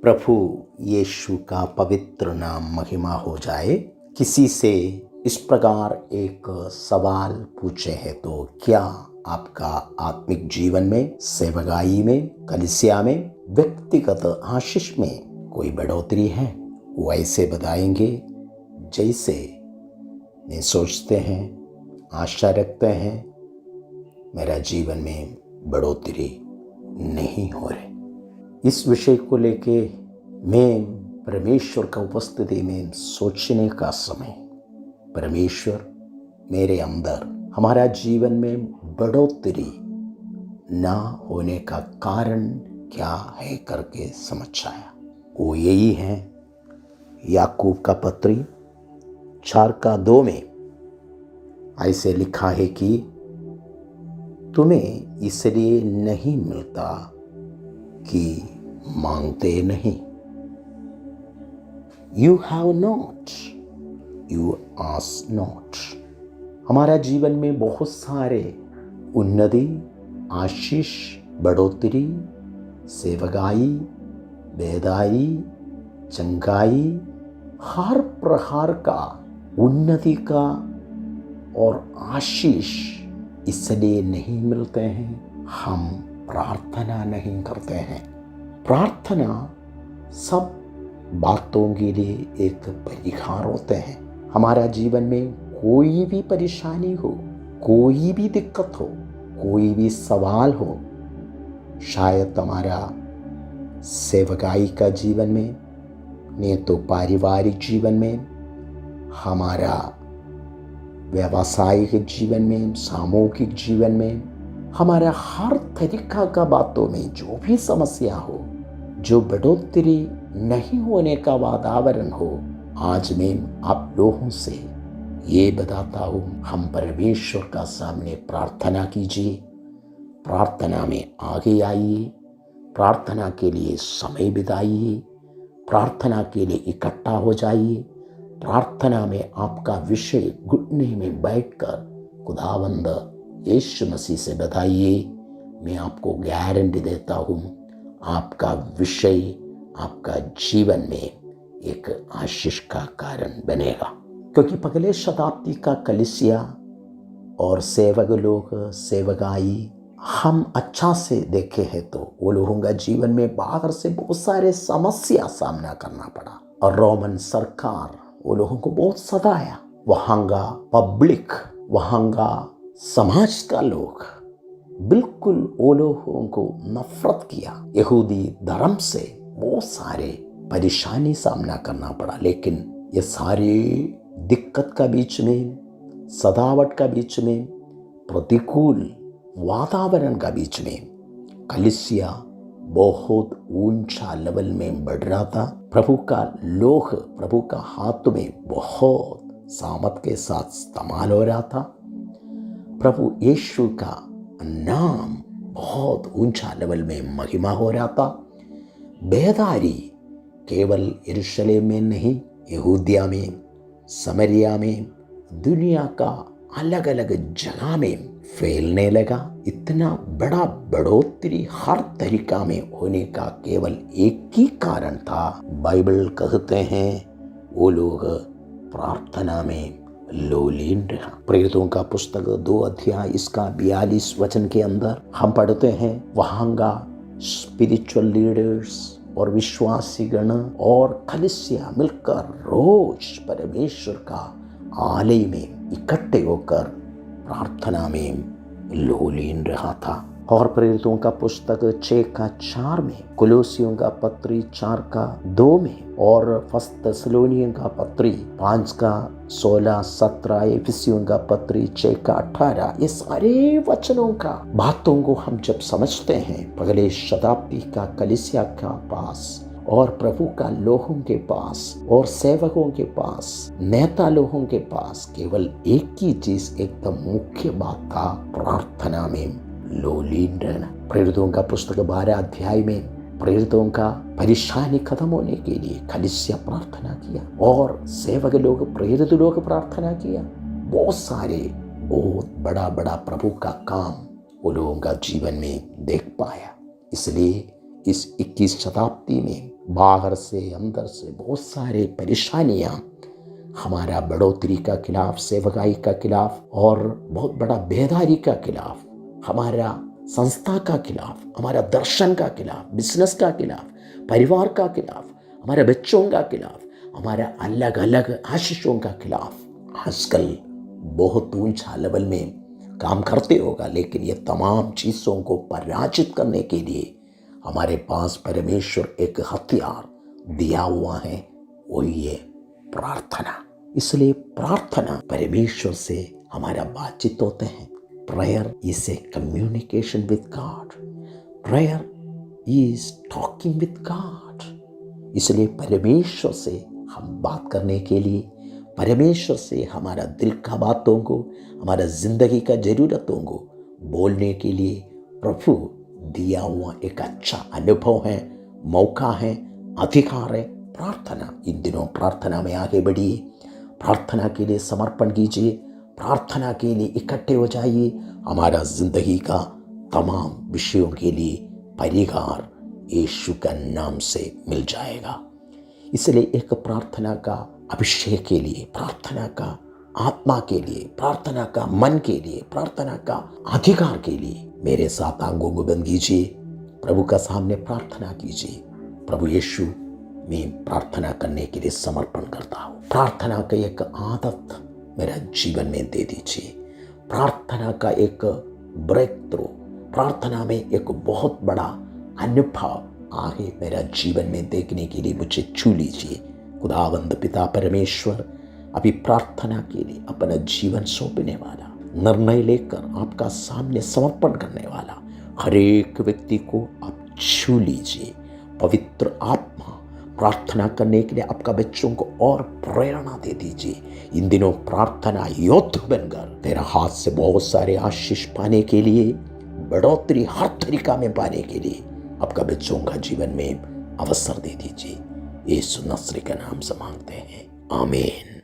प्रभु यीशु का पवित्र नाम महिमा हो जाए। किसी से इस प्रकार एक सवाल पूछे है तो क्या आपका आत्मिक जीवन में, सेवकाई में, कलीसिया में, व्यक्तिगत आशीष में कोई बढ़ोतरी है? वैसे बताएंगे जैसे नहीं सोचते हैं, आशा रखते हैं मेरा जीवन में बढ़ोतरी नहीं हो रही। इस विषय को लेके मैं परमेश्वर का उपस्थिति में सोचने का समय, परमेश्वर मेरे अंदर हमारा जीवन में बढ़ोतरी ना होने का कारण क्या है करके समझ आया। वो यही है, याकूब का पत्री 4:2 में ऐसे लिखा है कि तुम्हें इसलिए नहीं मिलता कि मांगते नहीं। You have not, you ask not। हमारा जीवन में बहुत सारे उन्नति, आशीष, बढ़ोतरी, सेवकाई, बेदाई, चंगाई, हर प्रकार का उन्नति का और आशीष इसलिए नहीं मिलते हैं, हम प्रार्थना नहीं करते हैं। प्रार्थना सब बातों के लिए एक परिहार होते हैं। हमारा जीवन में कोई भी परेशानी हो, कोई भी दिक्कत हो, कोई भी सवाल हो, शायद हमारा सेवकाई का जीवन में, नहीं तो पारिवारिक जीवन में, हमारा व्यावसायिक जीवन में, सामूहिक जीवन में, हमारा हर तरीका का बातों में जो भी समस्या हो, जो बढ़ोतरी नहीं होने का वातावरण हो, आज मैं आप लोगों से ये बताता हूँ, हम परमेश्वर का सामने प्रार्थना कीजिए, प्रार्थना में आगे आइए, प्रार्थना के लिए समय बिताइए, प्रार्थना के लिए इकट्ठा हो जाइए, प्रार्थना में आपका विषय घुटने में बैठकर खुदावंद यीशु मसीह से बताइए। मैं आपको गारंटी देता हूँ, आपका विषय आपका जीवन में एक आशीष का कारण बनेगा। क्योंकि पहले शताब्दी का कलीसिया और सेवक लोग, सेवकाई, हम अच्छा से देखे हैं तो वो लोगों का जीवन में बाहर से बहुत सारे समस्या सामना करना पड़ा और रोमन सरकार वो लोगों को बहुत सताया। वहाँ का पब्लिक, वहाँ का समाज का लोग बिल्कुल वो लोगों को नफरत किया। यहूदी धर्म से बहुत सारे परेशानी सामना करना पड़ा। लेकिन ये सारे दिक्कत का बीच में, सदावट का बीच में, प्रतिकूल वातावरण का बीच में कलीसिया बहुत ऊंचा लेवल में बढ़ रहा था। प्रभु का लोग, प्रभु का हाथ में बहुत सामर्थ के साथ इस्तेमाल हो रहा था। प्रभु यीशु का नाम बहुत ऊंचा लेवल में महिमा हो रहा था। बेदारी केवल यरूशलेम में नहीं, यहूदिया में, समरिया में, दुनिया का अलग अलग जगह में फैलने लगा। इतना बड़ा बढ़ोतरी हर तरीका में होने का केवल एक ही कारण था। बाइबल कहते हैं वो लोग प्रार्थना में लोलीन रहा। प्रेरितों का पुस्तक 2 अध्याय इसका 42 वचन के अंदर हम पढ़ते हैं, वहाँ का स्पिरिचुअल लीडर्स और विश्वासी गण और कलीसिया मिलकर रोज परमेश्वर का आलय में इकट्ठे होकर प्रार्थना में लोलीन रहा था। और प्रेरितों का पुस्तक 6:4 में, कुलोसियों का पत्री 4:2 में और फर्स्ट थिस्सलुनीकियों का पत्री 5:16-17, एफिसियों का पत्री 6:18, ये सारे वचनों का बातों को हम जब समझते हैं, पहले शताब्दी का कलीसिया का पास और प्रभु का लोगों के पास और सेवकों के पास, नेता लोगों के पास केवल एक ही चीज एकदम मुख्य बात था, प्रार्थना में लोलीन रहना। प्रेरितों का पुस्तक 12 अध्याय में प्रेरितों का परेशानी खत्म होने के लिए कलीसिया प्रार्थना किया और सेवक लोग, प्रेरित लोग प्रार्थना किया। बहुत सारे, बहुत बड़ा बड़ा प्रभु का काम वो लोगों का जीवन में देख पाया। इसलिए इस 21 शताब्दी में बाहर से अंदर से बहुत सारे परेशानियां हमारा बढ़ोतरी का खिलाफ, सेवकाई का खिलाफ और बहुत बड़ा बेदारी का खिलाफ, हमारा संस्था का खिलाफ, हमारा दर्शन का खिलाफ, बिजनेस का खिलाफ, परिवार का खिलाफ, हमारे बच्चों का खिलाफ, हमारा अलग अलग आशीषों का खिलाफ आजकल बहुत ऊंचा लेवल में काम करते होगा। लेकिन ये तमाम चीज़ों को पराजित करने के लिए हमारे पास परमेश्वर एक हथियार दिया हुआ है, वही है प्रार्थना। इसलिए प्रार्थना परमेश्वर से हमारा बातचीत होते हैं। Prayer is a communication with God, prayer is talking with God. इसलिए परमेश्वर से हम बात करने के लिए, परमेश्वर से हमारा दिल का बातों को, हमारा जिंदगी का जरूरतों को बोलने के लिए प्रभु दिया हुआ एक अच्छा अनुभव है, मौका है, अधिकार है प्रार्थना। इन दिनों प्रार्थना में आगे बढ़िए, प्रार्थना के लिए समर्पण कीजिए, प्रार्थना के लिए इकट्ठे हो जाइए। हमारा जिंदगी का तमाम विषयों के लिए परिहार यीशु का नाम से मिल जाएगा। इसलिए एक प्रार्थना का अभिषेक के लिए, प्रार्थना का आत्मा के लिए, प्रार्थना का मन के लिए, प्रार्थना का अधिकार के लिए मेरे साथ आंखों को बंद कीजिए, प्रभु का सामने प्रार्थना कीजिए। प्रभु यीशु, मैं प्रार्थना करने के लिए समर्पण करता हूँ। प्रार्थना का एक आदत मेरा जीवन में दे दीजिए। प्रार्थना का एक ब्रेक थ्रू, प्रार्थना में एक बहुत बड़ा अनुभव आगे मेरा जीवन में देखने के लिए मुझे छू लीजिए। खुदावंद पिता परमेश्वर, अभी प्रार्थना के लिए अपना जीवन सौंपने वाला, निर्णय लेकर आपका सामने समर्पण करने वाला हर एक व्यक्ति को आप छू लीजिए। पवित्र आत्मा प्रार्थना करने के लिए आपका बच्चों को और प्रेरणा दे दीजिए। इन दिनों प्रार्थना योद्धा बनकर तेरा हाथ से बहुत सारे आशीष पाने के लिए, बढ़ोतरी हर तरीका में पाने के लिए आपका बच्चों का जीवन में अवसर दे दीजिए। यीशु नस्री के नाम से मांगते हैं, आमीन।